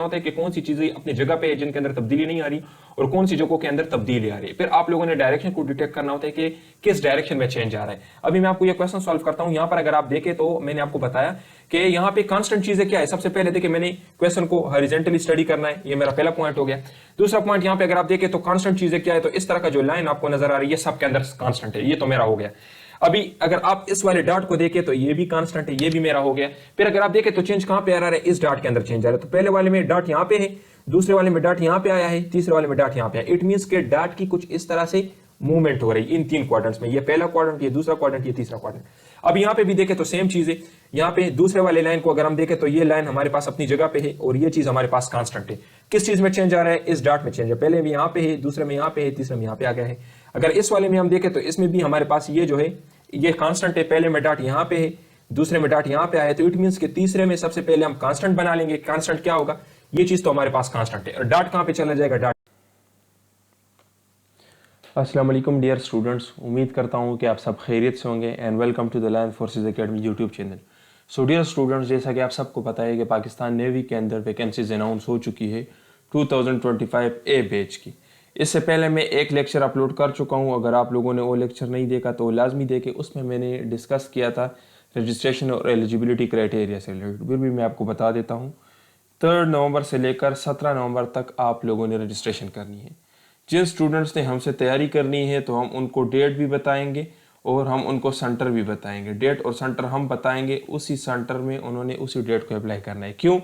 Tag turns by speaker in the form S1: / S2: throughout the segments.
S1: होता है कि कौन सी चीजें अपनी जगह पे है जिनके अंदर तब्दीली नहीं आ रही और कौन सी जगहों के अंदर तब्दीली आ रही है। फिर आप लोगों ने डायरेक्शन को डिटेक्ट करना होता है कि किस डायरेक्शन में चेंज आ रहा है। अभी मैं आपको ये क्वेश्चन सॉल्व करता हूं। यहां पर अगर आप देखें तो मैंने आपको बताया कि यहाँ पे कांस्टेंट चीजें क्या है। सबसे पहले देखिए मैंने क्वेश्चन को हॉरिजॉन्टली स्टडी करना है, ये मेरा पहला पॉइंट हो गया। दूसरा पॉइंट यहाँ पे अगर आप देखें तो कांस्टेंट चीजें क्या है, तो इस तरह का जो लाइन आपको नजर आ रही है सबके अंदर कांस्टेंट है, ये तो मेरा हो गया। अभी अगर आप इस वाले डॉट को देखें तो ये भी कांस्टेंट है, ये भी मेरा हो गया। फिर अगर आप देखें तो चेंज कहां पे आ रहा है, इस डॉट के अंदर चेंज आ रहा है। तो पहले वाले में डॉट यहां पे है, दूसरे वाले में डॉट यहां पे आया है, तीसरे वाले में डॉट यहां पे आया। इट मींस के डॉट की कुछ इस तरह से मूवमेंट हो रही है इन तीन क्वाड्रेंट्स में, ये पहला क्वाड्रेंट, ये दूसरा क्वाड्रेंट, ये तीसरा क्वाड्रेंट। अब यहाँ पे भी देखें तो सेम चीज है। यहाँ पे दूसरे वाले लाइन को अगर हम देखें तो ये लाइन हमारे पास अपनी जगह पे है और ये चीज हमारे पास कांस्टेंट है। किस चीज में चेंज आ रहा है, इस डॉट में चेंज है। पहले भी यहाँ पे है, दूसरे में यहाँ पे है, तीसरे में यहाँ पे आ गया है। अगर इस वाले में हम देखें तो इसमें भी हमारे पास ये जो है ये कांस्टेंट है। पहले में डॉट यहाँ पे है, दूसरे में डॉट यहाँ पे आया, तो इट मींस के तीसरे में सबसे पहले हम कांस्टेंट बना लेंगे। कांस्टेंट क्या होगा, ये चीज तो हमारे पास कांस्टेंट है। और डॉट कहां पे चला जाएगा, डॉट।
S2: अस्सलाम वालेकुम डियर स्टूडेंट्स, उम्मीद करता हूँ कि आप सब खैरियत से होंगे and welcome to the land forces academy YouTube channel. So dear students, जैसा कि आप सबको पता है कि पाकिस्तान नेवी के अंदर वैकेंसीज अनाउंस हो चुकी है 2025 ए बैच की। इससे पहले मैं एक लेक्चर अपलोड कर चुका हूँ। अगर आप लोगों ने वो लेक्चर नहीं देखा तो लाजमी देखें। उसमें मैंने डिस्कस किया था रजिस्ट्रेशन और एलिजिबिलिटी क्राइटेरिया से रिलेटेड। फिर भी मैं आपको बता देता हूँ, 3 नवंबर से लेकर 17 नवंबर तक आप लोगों ने रजिस्ट्रेशन करनी है। जिन स्टूडेंट्स ने हमसे तैयारी करनी है तो हम उनको डेट भी बताएंगे और हम उनको सेंटर भी बताएंगे। डेट और सेंटर हम बताएंगे, उसी सेंटर में उन्होंने उसी डेट को अप्लाई करना है। क्यों?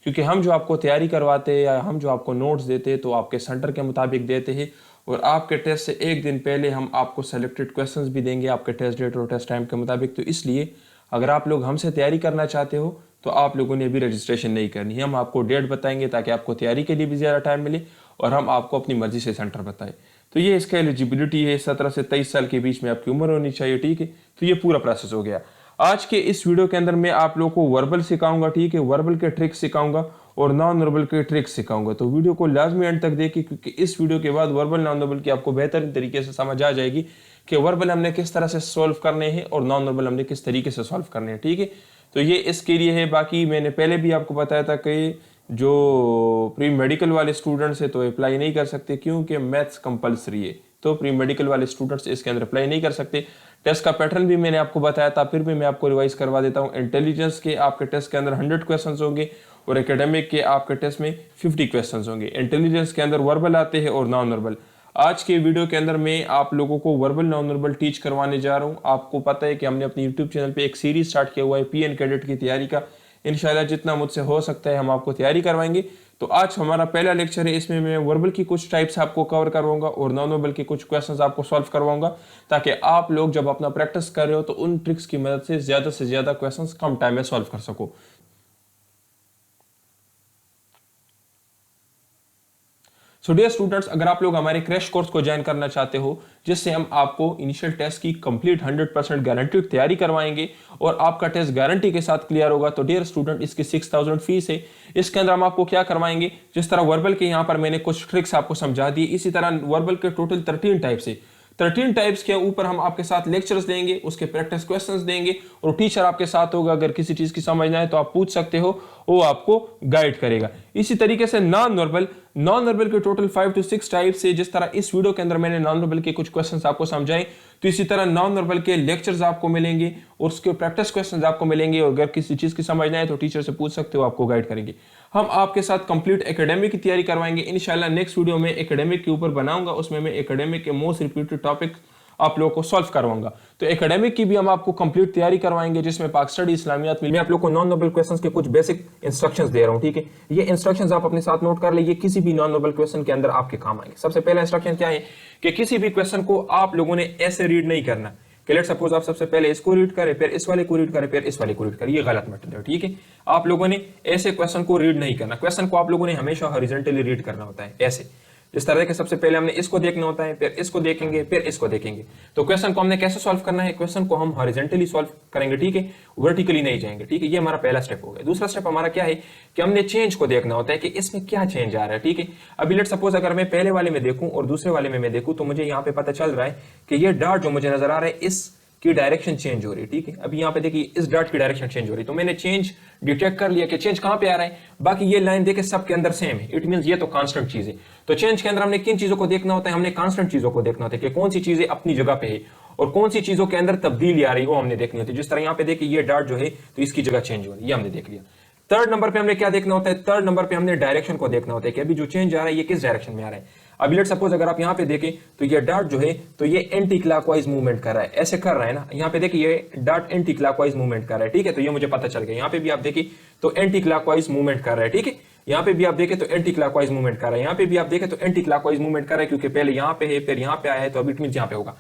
S2: क्योंकि हम जो आपको तैयारी करवाते हैं या हम जो आपको नोट्स देते हैं तो आपके सेंटर के मुताबिक देते हैं और आपके टेस्ट से एक दिन पहले हम आपको सेलेक्टेड क्वेश्चंस भी देंगे आपके टेस्ट डेट और टेस्ट टाइम के मुताबिक। तो इसलिए अगर आप लोग हमसे तैयारी करना चाहते हो तो आप लोगों ने अभी रजिस्ट्रेशन नहीं करनी है। हम आपको डेट बताएंगे ताकि आपको तैयारी के लिए भी ज़्यादा टाइम मिले और हम आपको अपनी मर्जी से सेंटर बताएं। तो ये इसका एलिजिबिलिटी है, 17 से 23 साल के बीच में आपकी उम्र होनी चाहिए, ठीक है। तो ये पूरा प्रोसेस हो गया। आज के इस वीडियो के अंदर मैं आप लोगों को वर्बल सिखाऊंगा, ठीक है, वर्बल के ट्रिक्स सिखाऊंगा और नॉन वर्बल के ट्रिक्स सिखाऊंगा। तो वीडियो को लाजमी एंड तक देखिए, क्योंकि इस वीडियो के बाद वर्बल नॉन वर्बल की आपको बेहतरीन तरीके से समझ आ जाएगी कि वर्बल हमने किस तरह से सॉल्व करने हैं और नॉन वर्बल हमने किस तरीके से सॉल्व करने हैं, ठीक है। तो ये इसके लिए है। बाकी मैंने पहले भी आपको बताया था कि जो प्री मेडिकल वाले स्टूडेंट्स है तो अप्लाई नहीं कर सकते, क्योंकि मैथ्स कंपलसरी है। तो प्री मेडिकल वाले स्टूडेंट्स इसके अंदर अप्लाई नहीं कर सकते। टेस्ट का पैटर्न भी मैंने आपको बताया था, फिर भी मैं आपको रिवाइज करवा देता हूँ। इंटेलिजेंस के आपके टेस्ट के अंदर 100 क्वेश्चन होंगे और एकेडमिक के आपके टेस्ट में 50 क्वेश्चन होंगे। इंटेलिजेंस के अंदर वर्बल आते हैं और नॉन वर्बल। आज के वीडियो के अंदर मैं आप लोगों को वर्बल नॉन वर्बल टीच करवाने जा रहा हूँ। आपको पता है कि हमने अपने यूट्यूब चैनल पे एक सीरीज स्टार्ट किया हुआ है पीएन कैडेट की तैयारी का। इंशाल्लाह जितना मुझसे हो सकता है हम आपको तैयारी करवाएंगे। तो आज हमारा पहला लेक्चर है, इसमें मैं वर्बल की कुछ टाइप्स आपको कवर करवाऊंगा और नॉन वर्बल के कुछ क्वेश्चंस आपको सॉल्व करवाऊंगा, ताकि आप लोग जब अपना प्रैक्टिस कर रहे हो तो उन ट्रिक्स की मदद से ज्यादा क्वेश्चंस कम टाइम में सॉल्व कर सको। सो डियर स्टूडेंट्स, अगर आप लोग हमारे क्रैश कोर्स को ज्वाइन करना चाहते हो, जिससे हम आपको इनिशियल टेस्ट की कंप्लीट 100% गारंटीड तैयारी करवाएंगे और आपका टेस्ट गारंटी के साथ क्लियर होगा, तो डियर स्टूडेंट इसकी 6000 फीस है। इसके अंदर हम आपको क्या करवाएंगे, जिस तरह वर्बल के यहाँ पर मैंने कुछ ट्रिक्स आपको समझा दी, इसी तरह वर्बल के टोटल 13 टाइप्स है। 13 टाइप्स के ऊपर हम आपके साथ लेक्चर्स देंगे, उसके प्रैक्टिस क्वेश्चंस देंगे और टीचर आपके साथ होगा। अगर किसी चीज की समझना है तो आप पूछ सकते हो, वो आपको गाइड करेगा। इसी तरीके से नॉन वर्बल के टोटल 5 to 6 टाइप्स है। जिस तरह इस वीडियो के अंदर मैंने नॉन वर्बल के कुछ क्वेश्चंस आपको समझाए, तो इसी तरह नॉन वर्बल के लेक्चर्स आपको मिलेंगे और उसके प्रैक्टिस क्वेश्चंस आपको मिलेंगे। और अगर किसी चीज की समझना है तो टीचर से पूछ सकते हो, आपको गाइड करेंगे। हम आपके साथ कंप्लीट एकेडमिक की तैयारी करवाएंगे। इंशाल्लाह नेक्स्ट वीडियो में एकेडमिक के ऊपर बनाऊंगा, उसमें मैं एकेडमिक के मोस्ट रिपीटेड टॉपिक आप लोगों को सॉल्व करवाऊंगा। तो एकेडमिक की भी हम आपको कंप्लीट तैयारी करवाएंगे, जिसमें पाक स्टडी, इस्लामियात में मैं आप लोग को नॉन वर्बल क्वेश्चंस के कुछ बेसिक इंस्ट्रक्शंस दे रहा हूं, ठीक है। ये इंस्ट्रक्शंस आप अपने साथ नोट कर लीजिए, किसी भी नॉन वर्बल क्वेश्चन के अंदर आपके काम आएंगे। सबसे पहला इंस्ट्रक्शन क्या है कि किसी भी क्वेश्चन को आप लोगों ने ऐसे रीड नहीं करना कि लेट सपोज आप सबसे पहले इसको रीड करें, फिर इस वाले को रीड करें, फिर इस वाले को रीड करें। ये गलत मेथड है, ठीक है। आप लोगों ने ऐसे क्वेश्चन को रीड नहीं करना। क्वेश्चन को आप लोगों ने हमेशा हॉरिजॉन्टली रीड करना होता है, ऐसे जिस तरह के सबसे पहले हमने इसको देखना होता है, फिर इसको देखेंगे, फिर इसको देखेंगे। तो क्वेश्चन को हमने कैसे सॉल्व करना है, क्वेश्चन को हम हॉरिजॉन्टली सॉल्व करेंगे, ठीक है, वर्टिकली नहीं जाएंगे, ठीक है। ये हमारा पहला स्टेप हो गया। दूसरा स्टेप हमारा क्या है कि हमने चेंज को देखना होता है कि इसमें क्या चेंज आ रहा है, ठीक है। अभी लेट सपोज अगर मैं पहले वाले में देखूं और दूसरे वाले में मैं देखूं, तो मुझे यहाँ पे पता चल रहा है कि ये डॉट जो मुझे नजर आ रहा है इस
S1: की डायरेक्शन चेंज हो रही है, ठीक है। अभी यहाँ पे देखिए इस डॉट की डायरेक्शन चेंज हो रही है, तो मैंने चेंज डिटेक्ट कर लिया कि चेंज कहां पे आ रहा है। बाकी ये लाइन देखे सबके अंदर सेम है, इट मींस ये तो कांस्टेंट चीज है। तो चेंज के अंदर हमने किन चीजों को देखना होता है, हमने कांस्टेंट चीजों को देखना होता है कि कौन सी चीजें अपनी जगह पे है और कौन सी चीजों के अंदर तब्दीली आ रही है, वो हमने देखनी होती है। जिस तरह यहाँ पे देखिए ये डॉट जो है तो इसकी जगह चेंज हो रही है, ये हमने देख लिया। थर्ड नंबर पे हमने क्या देखना होता है, थर्ड नंबर पे हमने डायरेक्शन को देखना होता है कि अभी जो चेंज आ रहा है ये किस डायरेक्शन में आ रहा है। अभी लेट सपोज अगर आप यहाँ पे देखें तो ये डॉट जो है तो ये एंटी क्लॉकवाइज मूवमेंट कर रहा है, ऐसे कर रहा है ना। यहाँ पे देखिए ये डॉट एंटी क्लॉकवाइज मूवमेंट कर रहा है, ठीक है। तो ये मुझे पता चल गया। यहाँ पे भी आप देखिए तो एंटी क्लॉकवाइज मूवमेंट कर रहा है, ठीक है। यहाँ पे भी आप देखें तो एंटी क्लॉकवाइज मूवमेंट कर रहा है, यहाँ पे भी आप देखें तो एंटी क्लॉकवाइज मूवमेंट कर रहा है, क्योंकि पहले यहाँ पे है फिर यहाँ पे आया है, तो अभी इट मींस यहाँ पे होगा।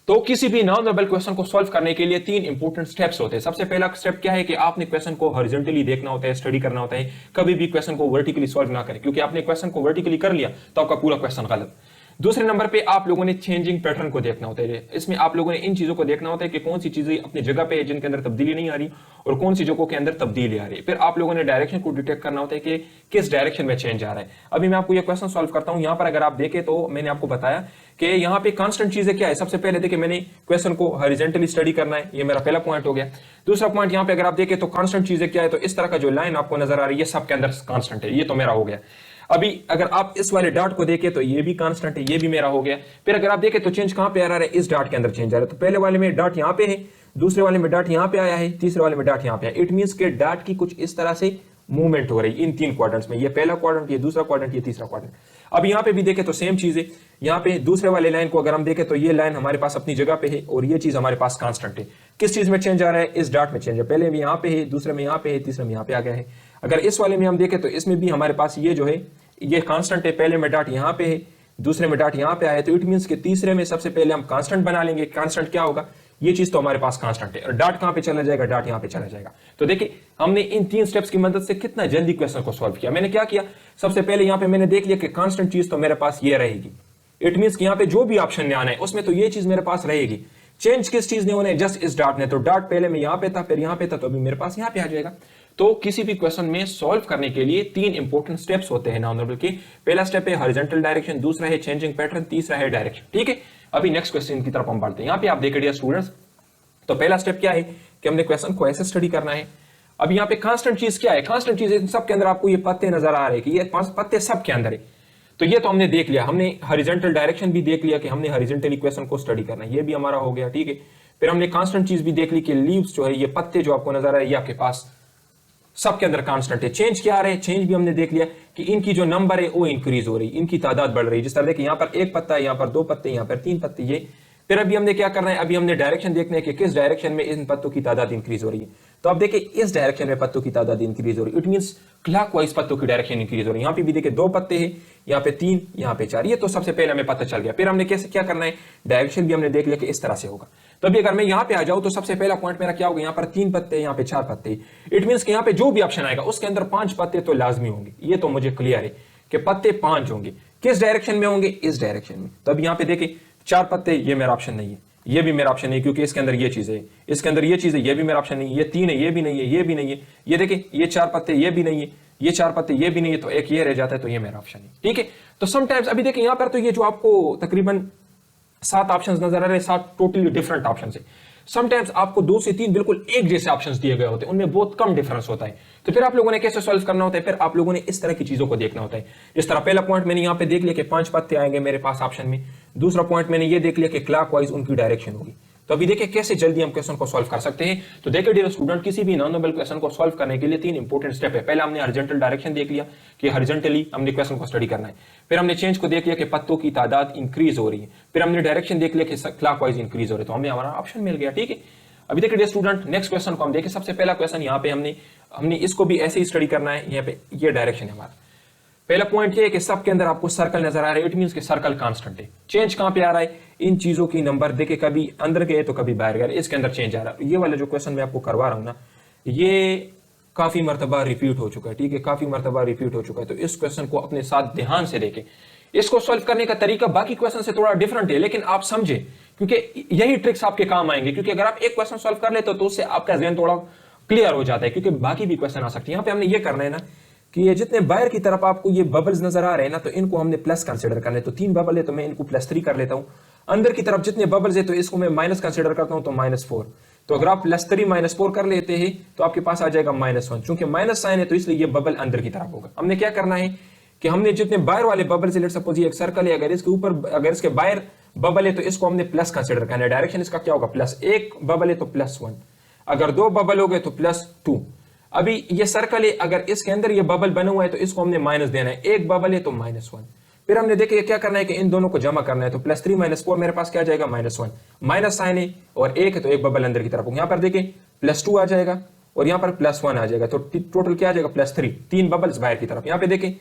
S1: तो किसी भी नॉन वर्बल क्वेश्चन को सॉल्व करने के लिए 3 इंपॉर्टेंट स्टेप्स होते हैं। सबसे पहला स्टेप क्या है कि आपने क्वेश्चन को हॉरिजॉन्टली देखना होता है, स्टडी करना होता है। कभी भी क्वेश्चन को वर्टिकली सॉल्व ना करें, क्योंकि आपने क्वेश्चन को वर्टिकली कर लिया तो आपका पूरा क्वेश्चन गलत। दूसरे नंबर पे आप लोगों ने चेंजिंग पैटर्न को देखना होता है। इसमें आप लोगों ने इन चीजों को देखना होता है कि कौन सी चीजें अपनी जगह पे है जिनके अंदर तब्दीली नहीं आ रही और कौन सी जगहों के अंदर तब्दीली आ रही है। फिर आप लोगों ने डायरेक्शन को डिटेक्ट करना होता है कि किस डायरेक्शन में चेंज आ रहा है। अभी मैं आपको ये क्वेश्चन सॉल्व करता हूं। यहाँ पर अगर आप देखें तो मैंने आपको बताया कि यहाँ पे कांस्टेंट चीजें क्या है। सबसे पहले देखिए मैंने क्वेश्चन को हॉरिजॉन्टली स्टडी करना है, ये मेरा पहला पॉइंट हो गया। दूसरा पॉइंट यहाँ पे अगर आप देखें तो कांस्टेंट चीजें क्या है, तो इस तरह का जो लाइन आपको नजर आ रही है सबके अंदर कांस्टेंट है, ये तो मेरा हो गया। अभी अगर आप इस वाले डॉट को देखें तो ये भी कांस्टेंट है, ये भी मेरा हो गया। फिर अगर आप देखें तो चेंज कहां पे आ रहा है, इस डॉट के अंदर चेंज आ रहा है। तो पहले वाले में डॉट यहां पे है, दूसरे वाले में डॉट यहां पे आया है, तीसरे वाले में डॉट यहां पे आया। इट मींस के डॉट की कुछ इस तरह से मूवमेंट हो रही है इन 3 क्वाड्रेंट्स में। ये पहला क्वाड्रेंट, ये दूसरा क्वाड्रेंट, ये तीसरा क्वाड्रेंट। अब यहाँ पे भी देखें तो सेम चीज है। यहाँ पे दूसरे वाले लाइन को अगर हम देखें तो ये लाइन हमारे पास अपनी जगह पे है और ये चीज हमारे पास कांस्टेंट है। किस चीज में चेंज आ रहा है, इस डॉट में चेंज है। पहले भी यहाँ पे है, दूसरे में यहाँ पे है, तीसरे में यहाँ पे आ गया है। अगर इस वाले में हम देखें तो इसमें भी हमारे पास ये जो है ये कांस्टेंट है। पहले में डॉट यहाँ पे है, दूसरे में डॉट यहाँ पे आया है, तो इट मींस के तीसरे में सबसे पहले हम कांस्टेंट बना लेंगे। कांस्टेंट क्या होगा, ये चीज तो हमारे पास कांस्टेंट है। और डॉट कहां पे चला जाएगा, डॉट यहां पे चला जाएगा। तो देखिए हमने इन 3 स्टेप्स की मदद से कितना जल्दी क्वेश्चन को सॉल्व किया। मैंने क्या किया, सबसे पहले यहां पे मैंने देख लिया कि कांस्टेंट चीज तो मेरे पास ये रहेगी। इट मींस कि यहां पे जो भी ऑप्शन ने आना है उसमें तो ये चीज मेरे पास रहेगी। चेंज किस चीज ने होना है, जस्ट इस डॉट ने। तो डॉट पहले में यहां पे था, फिर यहां पे था, तो अभी मेरे पास यहां पे आ जाएगा। तो किसी भी क्वेश्चन में सॉल्व करने के लिए 3 इंपॉर्टेंट स्टेप्स होते हैं नॉन वर्बल के। पहला स्टेप है हॉरिजॉन्टल डायरेक्शन, दूसरा है चेंजिंग पैटर्न, तीसरा है डायरेक्शन, ठीक है। अभी नेक्स्ट क्वेश्चन की तरफ हम बढ़ते हैं। यहां पे आप देख डियर स्टूडेंट्स, तो पहला स्टेप क्या है कि हमने क्वेश्चन को ऐसे स्टडी करना है। अब यहाँ पे कांस्टेंट चीज क्या है, कांस्टेंट चीज इन सब के अंदर आपको ये पत्ते नजर आ रहे हैं कि ये पत्ते सब के अंदर है। तो ये तो हमने देख लिया। हमने हॉरिजॉन्टल डायरेक्शन भी देख लिया कि हमने हॉरिजॉन्टली क्वेश्चन को स्टडी करना है, ये भी हमारा हो गया, ठीक है। फिर हमने कांस्टेंट चीज भी देख ली कि लीव्स जो है, ये पत्ते जो आपको नजर आ रहे हैं, ये आपके पास सबके अंदर कांस्टेंट है। चेंज क्या आ रहे हैं, चेंज भी हमने देख लिया कि इनकी जो नंबर है वो इंक्रीज हो रही है, इनकी तादाद बढ़ रही है। जिस तरह देखिए यहाँ पर 1 पत्ता है, यहाँ पर 2 पत्ते, यहाँ पर 3 पत्ते, ये। फिर अभी हमने क्या करना है, अभी हमने डायरेक्शन देखना है कि किस डायरेक्शन में इन पत्तों की तादाद इंक्रीज हो रही है। तो आप देखिए इस डायरेक्शन में पत्तों की तादाद इंक्रीज हो रही है, इट मींस क्लॉकवाइज पत्तों की डायरेक्शन इंक्रीज हो रही है। यहाँ पे भी देखिए 2 पत्ते हैं, यहाँ पे 3, यहाँ पे 4, ये तो सबसे पहले हमें पता चल गया। फिर हमने कैसे क्या करना है, डायरेक्शन भी हमने देख लिया कि इस तरह से होगा। तो अभी अगर मैं यहाँ पे आ जाऊँ तो सबसे पहला पॉइंट मेरा क्या होगा, यहाँ पर 3 पत्ते, यहाँ पे 4 पत्ते। इट मींस कि यहाँ पे जो भी ऑप्शन आएगा उसके अंदर 5 पत्ते तो लाजमी होंगे, ये तो मुझे क्लियर है कि पत्ते 5 होंगे। किस डायरेक्शन में होंगे, इस डायरेक्शन में। तो अब यहाँ पे देखिए 4 पत्ते, ये मेरा ऑप्शन नहीं है, ये भी मेरा ऑप्शन नहीं, क्योंकि इसके अंदर ये चीज है, इसके अंदर ये चीज है, ये भी मेरा ऑप्शन नहीं है। ये 3 है, ये भी नहीं है, ये भी नहीं है। ये देखिए ये 4 पत्ते, ये भी नहीं है, ये 4 पत्ते, ये भी नहीं है, तो एक ये रह जाता है, तो ये मेरा ऑप्शन है, ठीक है। तो समटाइम्स अभी देखिए यहाँ पर तो ये जो आपको तकरीबन 7 ऑप्शंस नजर आ रहे हैं, 7 टोटली डिफरेंट ऑप्शन है। समटाइम्स आपको 2 से 3 बिल्कुल एक जैसे ऑप्शंस दिए गए होते हैं, उनमें बहुत कम डिफरेंस होता है। तो फिर आप लोगों ने कैसे सॉल्व करना होता है, फिर आप लोगों ने इस तरह की चीजों को देखना होता है। जिस तरह पहला पॉइंट मैंने यहाँ पे देख लिया कि 5 पत्ते आएंगे मेरे पास ऑप्शन में। दूसरा पॉइंट मैंने ये देख लिया कि क्लॉकवाइज उनकी डायरेक्शन होगी। तो अभी देखिए कैसे जल्दी हम क्वेश्चन को सॉल्व कर सकते हैं। तो देखिए डियर स्टूडेंट, किसी भी नॉन वर्बल क्वेश्चन को सॉल्व करने के लिए 3 इंपॉर्टेंट स्टेप है। पहले हमने हॉरिजॉन्टल डायरेक्शन देख लिया कि हॉरिजॉन्टली हमने क्वेश्चन को स्टडी करना है। फिर हमने चेंज को देख लिया कि पत्तों की तादाद इंक्रीज हो रही है। फिर हमने डायरेक्शन देख लिया कि क्लॉकवाइज इंक्रीज हो रही है, तो हमें हमारा ऑप्शन मिल गया, ठीक है। अभी देखिए डियर स्टूडेंट, नेक्स्ट क्वेश्चन को हम देखें। सबसे पहला क्वेश्चन यहाँ पे हमने इसको भी ऐसे ही स्टडी करना है। यहाँ पे ये डायरेक्शन है हमारा। पहला पॉइंट ये है कि सबके अंदर आपको सर्कल नजर आ रहा है, इट मींस कि सर्कल कांस्टेंट है। चेंज कहां पे आ रहा है, इन चीजों की नंबर देखिए, कभी अंदर गए तो कभी बाहर गए, इसके अंदर चेंज आ रहा है। ये वाला जो क्वेश्चन मैं आपको करवा रहा हूं ना, ये काफी मरतबा रिपीट हो चुका है, ठीक है, काफी मरतबा रिपीट हो चुका है। तो इस क्वेश्चन को अपने साथ ध्यान से देखें। इसको सॉल्व करने का तरीका बाकी क्वेश्चन से थोड़ा डिफरेंट है, लेकिन आप समझे, क्योंकि यही ट्रिक्स आपके काम आएंगे। क्योंकि अगर आप एक क्वेश्चन सॉल्व कर लेते हो तो उससे आपका जहन थोड़ा क्लियर हो जाता है, क्योंकि बाकी भी क्वेश्चन आ सकते हैं। यहाँ पे हमने ये करना है ना कि ये जितने बाहर की तरफ आपको ये बबल्स नजर आ रहे हैं ना, तो इनको हमने प्लस कंसिडर करना है। तो 3 बबल है तो मैं इनको +3 कर लेता हूं। अंदर की तरफ जितने बबल्स है तो इसको मैं माइनस कंसिडर करता हूं तो -4। तो अगर आप +3 -4 कर लेते हैं तो आपके पास आ जाएगा -1। चूंकि माइनस साइन है तो इसलिए ये बबल अंदर की तरफ होगा। हमने क्या करना है कि हमने जितने बाहर वाले बबल से, लेट सपोज ये एक सर्कल है, अगर इसके ऊपर, अगर इसके बाहर बबल है तो इसको हमने प्लस कंसिडर करना है। डायरेक्शन इसका क्या होगा, प्लस। एक बबल है तो +1, अगर 2 बबल हो गए तो +2। अभी ये सर्कल है, अगर इसके अंदर ये बबल बना हुआ है तो इसको हमने माइनस देना है। एक बबल है तो -1। फिर हमने देखे क्या करना है कि इन दोनों को जमा करना है। तो +3 -4 मेरे पास क्या आ जाएगा, -1। माइनस साइन है और एक है तो एक बबल अंदर की तरफ होगा। यहाँ पर देखें +2 आ जाएगा और यहाँ पर +1 आ जाएगा। तो टोटल क्या आ जाएगा, +3। 3 बबल्स बाहर की तरफ। यहाँ पे देखें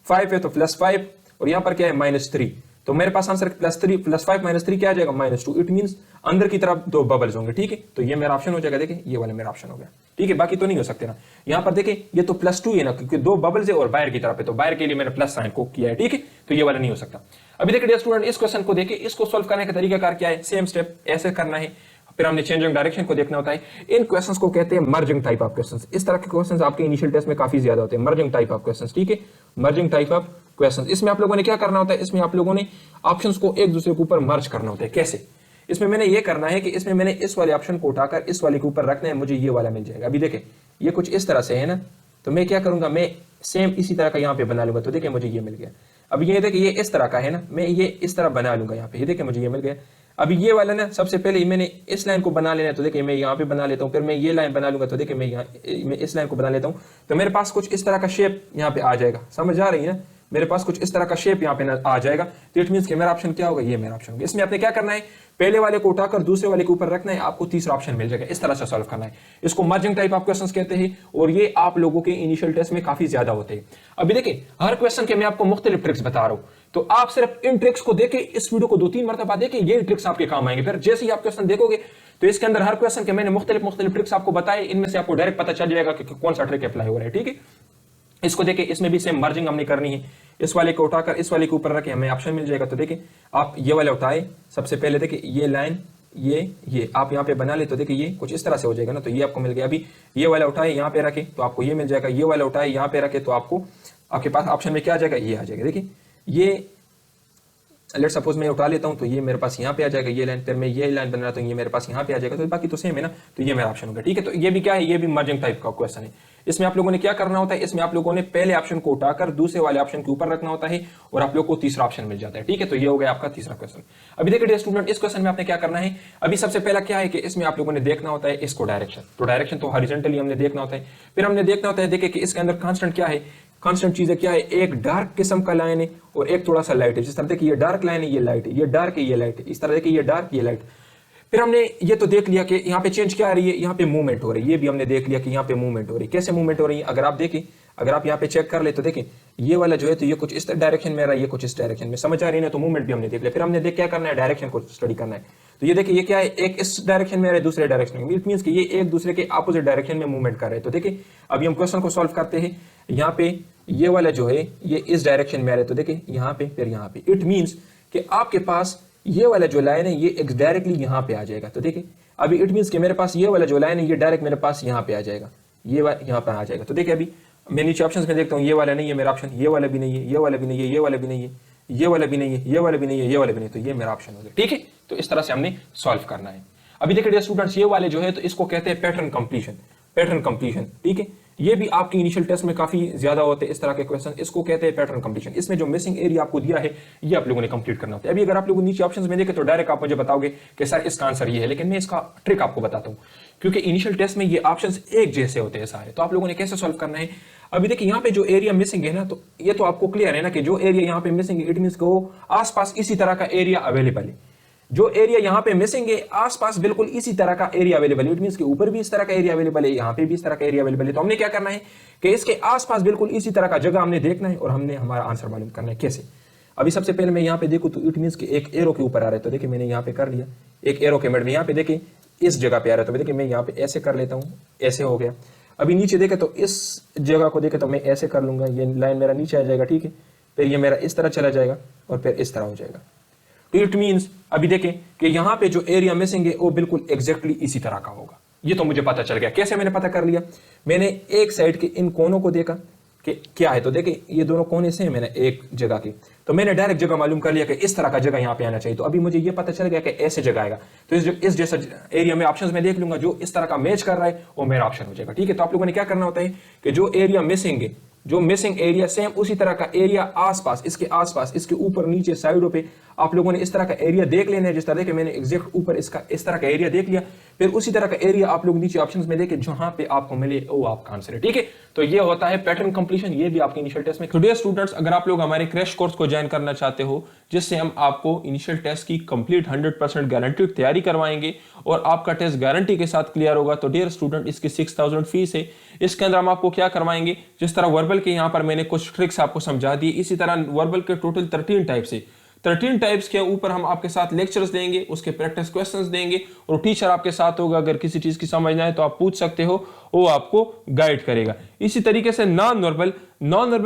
S1: 5 है तो +5 और यहाँ पर क्या है, -3। तो मेरे पास आंसर +3 +5 -3 क्या आ जाएगा, -2। इट मींस अंदर की तरफ 2 बबल्स होंगे। ठीक है, तो ये मेरा ऑप्शन हो जाएगा। देखिए ये वाला मेरा ऑप्शन हो गया। ठीक है, बाकी तो नहीं हो सकते ना। यहाँ पर देखें ये तो +2 है ना, क्योंकि 2 बबल्स है और बाहर की तरफ है, तो बाहर के लिए मैंने प्लस साइन को किया है। ठीक है, तो ये वाला नहीं हो सकता। अभी देखिए स्टूडेंट, इस क्वेश्चन को देखिए, इसको सॉल्व करने का तरीका क्या है, सेम स्टेप ऐसे करना है। फिर हमने चेंजिंग डायरेक्शन को देखना होता है। इन क्वेश्चंस को कहते हैं मर्जिंग टाइप ऑफ क्वेश्चंस। इस तरह के क्वेश्चंस आपके इनिशियल टेस्ट में काफी ज्यादा होते हैं, मर्जिंग टाइप ऑफ क्वेश्चंस। ठीक है, मर्जिंग टाइप ऑफ क्वेश्चंस। इसमें आप लोगों ने क्या करना होता है, इसमें आप लोगों ने ऑप्शंस को एक दूसरे के ऊपर मर्ज करना होता है। कैसे, इसमें मैंने ये करना है कि इसमें मैंने इस वाले ऑप्शन को उठाकर इस वाले के ऊपर रखना है, मुझे ये वाला मिल जाएगा। अभी देखें ये कुछ इस तरह से है ना, तो मैं क्या करूंगा, मैं सेम इसी तरह का यहाँ पे बना लूंगा। तो देखिए मुझे ये मिल गया। अब ये देखिए ये इस तरह का है ना, मैं ये इस तरह बना लूंगा यहाँ पे। ये देखिए मुझे ये मिल गया। अभी ये वाला ना, सबसे पहले मैंने इस लाइन को बना लेना है। तो देखिए मैं यहाँ पे बना लेता हूँ, फिर मैं ये लाइन बना लूंगा। तो देखिए मैं इस लाइन को बना लेता हूँ, तो मेरे पास कुछ इस तरह का शेप यहाँ पे आ जाएगा। समझ आ रही है ना, मेरे पास कुछ इस तरह का शेप यहाँ पे आ जाएगा। तो इट मींस कि मेरा ऑप्शन क्या होगा, ये मेरा ऑप्शन होगा। इसमें आपने क्या करना है, पहले वाले को उठाकर दूसरे वाले के ऊपर रखना है, आपको तीसरा ऑप्शन मिल जाएगा। इस तरह से सॉल्व करना है। इसको मर्जिंग टाइप ऑफ क्वेश्चंस कहते हैं और ये आप लोगों के इनिशियल टेस्ट में काफी ज्यादा होते हैं। अभी देखिए हर क्वेश्चन के मैं आपको मुख्तलिफ ट्रिक्स बता रहा हूं, तो आप सिर्फ इन ट्रिक्स को देखें, इस वीडियो को 2-3 मरतबा देखें, ये ट्रिक्स आपके काम आएंगे। फिर जैसे ही आप क्वेश्चन देखोगे तो इसके अंदर हर क्वेश्चन के मैंने मुख्तलिफ ट्रिक्स आपको बताए, इनमें से आपको डायरेक्ट पता चल जाएगा कि कौन सा ट्रिक अप्लाई हो रहा है। ठीक है, इसको देखिए, इसमें भी सेम मर्जिंग हमने करनी है। इस वाले को उठाकर इस वाले के ऊपर रखें, हमें ऑप्शन मिल जाएगा। तो देखिए आप ये वाला उठाए, सबसे पहले देखिए ये लाइन, ये आप यहाँ पे बना ले, तो देखिए ये कुछ इस तरह से हो जाएगा ना, तो ये आपको मिल गया। अभी ये वाला उठाए यहाँ पे रखे तो आपको ये मिल जाएगा। ये वाला उठाए यहाँ पे रखे तो आपको, आपके पास ऑप्शन में क्या आ जाएगा, ये आ जाएगा। देखिए ये लेट सपोज मैं उठा लेता हूं, तो ये मेरे पास यहाँ पे आ जाएगा ये लाइन, फिर मैं ये लाइन बना रहा हूं, ये मेरे पास यहाँ पे आ जाएगा। तो बाकी तो सेम है ना, तो ये मेरा ऑप्शन होगा। ठीक है, तो ये भी क्या है, ये भी मर्जिंग टाइप का क्वेश्चन है। इसमें आप लोगों ने क्या करना होता है, इसमें आप लोगों ने पहले ऑप्शन को उठाकर दूसरे वाले ऑप्शन के ऊपर रखना होता है और आप लोग को तीसरा ऑप्शन मिल जाता है। ठीक है, तो ये हो गया आपका तीसरा क्वेश्चन। अभी देखिए स्टूडेंट, इस क्वेश्चन में आपने क्या करना है, अभी सबसे पहला क्या है कि इसमें आप लोगों ने देखना होता है इसको डायरेक्शन। तो डायरेक्शन तो हॉरिजॉन्टली हमने देखना होता है। फिर हमने देखना होता है, देखिए कि इसके अंदर कांस्टेंट क्या है, कांस्टेंट चीजें क्या है, एक डार्क किस्म का लाइन है और एक थोड़ा सा लाइट है। जिस तरह देखिए ये डार्क लाइन है, ये लाइट है, ये डार्क है, ये लाइट है। इस तरह देखिए ये डार्क, ये लाइट। फिर हमने ये तो देख लिया कि यहाँ पे चेंज क्या आ रही है, यहाँ पे मूवमेंट हो रही है। ये भी हमने देख लिया कि यहाँ पे मूवमेंट हो रही है। कैसे मूवमेंट हो रही है, अगर आप देखें, अगर आप यहाँ पे चेक कर ले तो देखें ये वाला जो है तो ये कुछ इस डायरेक्शन में आ रहा है, ये कुछ इस डायरेक्शन में। समझ आ रही है ना, तो मूवमेंट भी हमने देख लिया। फिर हमने देख क्या करना है, डायरेक्शन को स्टडी करना है। तो ये देखिए ये क्या है, एक इस डायरेक्शन में आ रहा है, दूसरे डायरेक्शन में। इट मींस कि ये एक दूसरे के अपोजिट डायरेक्शन में मूवमेंट कर रहे हैं। तो देखिए अभी हम क्वेश्चन को सॉल्व करते हैं। यहाँ पे ये वाला जो है ये इस डायरेक्शन में आ रहा है, तो देखिए यहाँ पे फिर यहाँ पे। इट मींस कि आपके पास ये वाला जो लाइन है ये डायरेक्टली यहाँ पे आ जाएगा। तो देखिए अभी इट मींस कि मेरे पास ये वाला जो लाइन है ये डायरेक्ट मेरे पास यहाँ पे आ जाएगा, ये यहाँ पे आ जाएगा। तो देखिए अभी मैं नीचे ऑप्शंस में देखता हूँ, ये वाला नहीं है मेरा ऑप्शन, ये वाला भी नहीं है, ये वाला भी नहीं है, ये वाला भी नहीं है, ये वाला भी नहीं है, ये वाला भी नहीं है, ये वाला भी नहीं है। तो ये मेरा ऑप्शन हो गया। ठीक है, तो इस तरह से हमने सॉल्व करना है। अभी देखिए स्टूडेंट्स, ये वाले जो है तो इसको कहते हैं पैटर्न कंप्लीशन। पैटर्न कंप्लीशन, ठीक है, ये भी आपके इनिशियल टेस्ट में काफी ज्यादा होते हैं इस तरह के क्वेश्चन। इसको कहते हैं पैटर्न कंप्लीशन। इसमें जो मिसिंग एरिया आपको दिया है ये आप लोगों ने कंप्लीट करना होता है। अभी अगर आप लोग नीचे ऑप्शंस में देखें तो डायरेक्ट आप मुझे बताओगे कि सर इसका आंसर ये है, लेकिन मैं इसका ट्रिक आपको बताता हूं, क्योंकि इनिशियल टेस्ट में ये ऑप्शंस एक जैसे होते हैं सारे। तो आप लोगों ने कैसे सॉल्व करना है, अभी देखिए यहाँ पे जो एरिया मिसिंग है ना, तो ये तो आपको क्लियर है ना कि जो एरिया यहाँ पे मिसिंग है इट मींस को आसपास इसी तरह का एरिया अवेलेबल है। जो एरिया यहाँ पे मिसिंग है आसपास बिल्कुल इसी तरह का एरिया अवेलेबल है। इट मींस के ऊपर भी इस तरह का एरिया अवेलेबल है, यहाँ पे भी इस तरह का एरिया अवेलेबल है। तो हमने क्या करना है कि इसके आसपास बिल्कुल इसी तरह का जगह हमने देखना है और हमने हमारा आंसर मालूम करना है। कैसे, अभी सबसे पहले मैं यहाँ पे देखूँ तो इट मींस कि एक एरो के ऊपर आ रहा है। तो देखिए मैंने यहाँ पे कर लिया एक एरो के मेड में, यहाँ पे देखिए इस जगह पे आ रहा है। तो देखिए मैं यहाँ पे ऐसे कर लेता हूँ, ऐसे हो गया। अभी नीचे देखे तो इस जगह को देखे तो मैं ऐसे कर लूंगा, ये लाइन मेरा नीचे आ जाएगा। ठीक है, फिर ये मेरा इस तरह चला जाएगा और फिर इस तरह हो जाएगा। तो इट मींस अभी देखें कि यहाँ पे जो एरिया मिसिंग है वो बिल्कुल एग्जैक्टली इसी तरह का होगा। ये तो मुझे पता चल गया। कैसे मैंने पता कर लिया, मैंने एक साइड के इन कोनों को देखा, कि क्या है। तो देखिए ये दोनों कोने से हैं मैंने एक जगह की, तो मैंने डायरेक्ट जगह मालूम कर लिया कि इस तरह का जगह यहाँ पे आना चाहिए। तो अभी मुझे ये पता चल गया कि ऐसे जगह आएगा, तो इस जैसा एरिया में ऑप्शंस में देख लूंगा, जो इस तरह का मैच कर रहा है वो मेरा ऑप्शन हो जाएगा। ठीक है, तो आप लोगों ने क्या करना होता है कि जो एरिया मिसिंग है, जो मिसिंग एरिया सेम उसी तरह का एरिया आसपास, इसके ऊपर नीचे साइडों पे आप लोगों ने इस तरह का एरिया देख लेना है। जिस तरह के मैंने एग्जैक्ट ऊपर इसका इस तरह का एरिया देख लिया, फिर उसी तरह का एरिया आप लोग नीचे ऑप्शंस में देखें, जहां पे आपको मिले वो आपका आंसर है। ठीक है, तो ये होता है पैटर्न कंप्लीशन, ये भी आपके इनिशियल टेस्ट में।
S2: तो डियर स्टूडेंट्स, अगर आप लोग हमारे क्रैश कोर्स को ज्वाइन करना चाहते हो, जिससे हम आपको इनिशियल टेस्ट की कंप्लीट 100% गारंटीड तैयारी करवाएंगे और आपका टेस्ट गारंटी के साथ क्लियर होगा, तो डियर स्टूडेंट इसकी 6000 फीस है। इसके अंदर हम आपको क्या करवाएंगे, जिस तरह वर्बल के यहाँ पर मैंने कुछ ट्रिक्स आपको समझा दी, इसी तरह वर्बल के टोटल 13 टाइप्स है। 13 टाइप्स के ऊपर हम आपके साथ लेक्चर्स देंगे, उसके प्रैक्टिस क्वेश्चंस देंगे और टीचर आपके साथ होगा। अगर किसी चीज की समझ ना आए तो आप पूछ सकते हो, वो आपको गाइड करेगा। इसी तरीके से नॉन वर्बल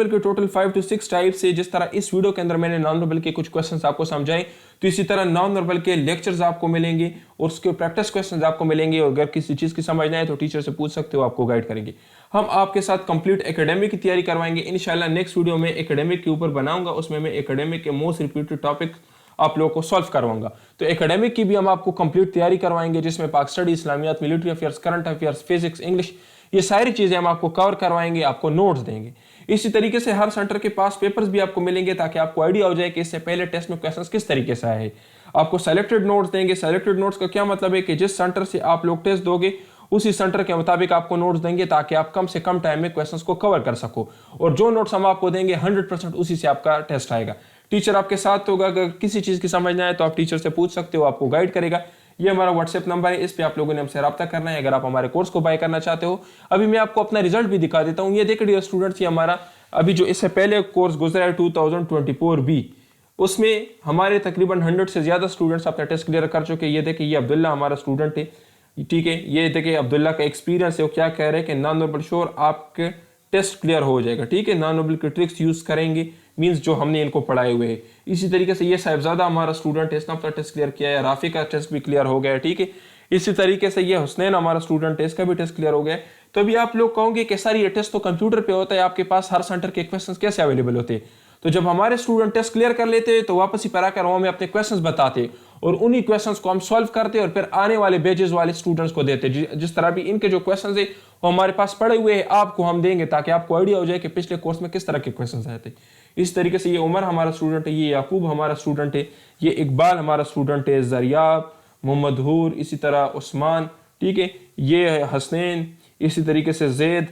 S2: के टोटल 5 to 6 टाइप्स से, जिस तरह इस वीडियो के अंदर मैंने नॉन वर्बल के कुछ क्वेश्चंस आपको समझाए, तो इसी तरह नॉन वर्बल के लेक्चर्स आपको मिलेंगे और उसके प्रैक्टिस क्वेश्चंस आपको मिलेंगे। और अगर किसी चीज की समझ ना आए तो टीचर से पूछ सकते हो, आपको गाइड करेंगे। हम आपके साथ कंप्लीट एकेडमिक की तैयारी करवाएंगे। इंशाल्लाह नेक्स्ट वीडियो में एकेडमिक के ऊपर बनाऊंगा, उसमें मैं एकेडमिक के मोस्ट रिपीटेड टॉपिक आप लोगों को सॉल्व करवाऊंगा। तो एकेडमिक की भी हम आपको कंप्लीट तैयारी करवाएंगे, जिसमें पाक स्टडी, इस्लामियात, military affairs, current affairs, physics, English, ये सारी चीजें हम आपको कवर करवाएंगे, आपको नोट्स देंगे। इसी तरीके से हर सेंटर के पास पेपर्स भी आपको मिलेंगे, ताकि आपको आइडिया हो जाए कि इससे पहले टेस्ट में क्वेश्चंस किस तरीके से आए हैं। आपको सेलेक्टेड नोट्स देंगे। सेलेक्टेड नोट्स का क्या मतलब है कि जिस सेंटर से आप लोग टेस्ट दोगे उसी सेंटर के मुताबिक आपको नोट्स देंगे, ताकि आप कम से कम टाइम में क्वेश्चंस को कवर कर सको। और जो नोट्स हम आपको देंगे 100% उसी से आपका टेस्ट आएगा। टीचर आपके साथ होगा, अगर किसी चीज की समझ ना आए तो आप टीचर से पूछ सकते हो, आपको गाइड करेगा। ये हमारा व्हाट्सएप नंबर है, इस पे आप लोगों ने हमसे रब्ता करना है अगर आप हमारे कोर्स को बाय करना चाहते हो। अभी मैं आपको अपना रिजल्ट भी दिखा देता हूँ। ये देखिए डियर स्टूडेंट्स, ये हमारा अभी जो इससे पहले कोर्स गुजरा है 2024 बी, उसमें हमारे तकरीबन 100 से ज्यादा स्टूडेंट्स अपना टेस्ट क्लियर कर चुके हैं। ये देखिए, ये अब्दुल्ला हमारा स्टूडेंट है। ठीक है, ये देखिए अब्दुल्ला का एक्सपीरियंस है, वो क्या कह रहे हैं कि नॉन वर्बल श्योर आपके टेस्ट क्लियर हो जाएगा। ठीक है, नॉन वर्बल के ट्रिक्स यूज करेंगे, मींस जो हमने इनको पढ़ाए हुए हैं। इसी तरीके से ये साहिबजादा हमारा स्टूडेंट है, इसने अपना टेस्ट क्लियर किया है। राफी का टेस्ट भी क्लियर हो गया है। ठीक है, इसी तरीके से ये हुसनैन हमारा स्टूडेंट है, इसका भी टेस्ट क्लियर हो गया है। तो अभी आप लोग कहोगे कि सर ये टेस्ट तो कंप्यूटर पे होता है, आपके पास हर सेंटर के क्वेश्चंस कैसे अवेलेबल होते हैं? तो जब हमारे स्टूडेंट टेस्ट क्लियर कर लेते हैं तो वापस ही पर आकर हमें अपने क्वेश्चंस बताते और उन्हीं क्वेश्चंस को हम सॉल्व करते और फिर आने वाले बैचेस वाले स्टूडेंट्स को देते। जिस तरह भी इनके जो क्वेश्चंस है वो हमारे पास पड़े हुए हैं, आपको हम देंगे, ताकि आपको आइडिया हो जाए कि पिछले कोर्स में किस तरह के क्वेश्चंस आए थे। इस तरीके से ये उमर हमारा स्टूडेंट है, ये याकूब हमारा स्टूडेंट है, ये इकबाल हमारा स्टूडेंट है, जरियाब, मोहम्मद हूर, इसी तरह उस्मान। ठीक है, ये है हसनैन, इसी तरीके से जैद,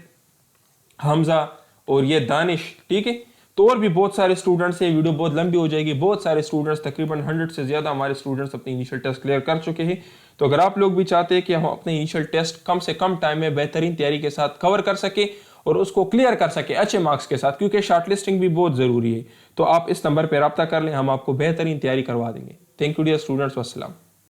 S2: हमजा और ये दानिश। ठीक है, तो और भी बहुत सारे स्टूडेंट्स हैं। वीडियो बहुत लंबी हो जाएगी। बहुत सारे स्टूडेंट्स, तकरीबन 100 से ज्यादा हमारे स्टूडेंट्स अपने इनिशियल टेस्ट क्लियर कर चुके हैं। तो अगर आप लोग भी चाहते हैं कि हम अपने इनिशियल टेस्ट कम से कम टाइम में बेहतरीन तैयारी के साथ कवर कर सके और उसको क्लियर कर सके अच्छे मार्क्स के साथ, क्योंकि शॉर्टलिस्टिंग भी बहुत जरूरी है, तो आप इस नंबर पर रब्ता कर लें, हम आपको बेहतरीन तैयारी करवा देंगे। Thank you dear students, वस्सलाम।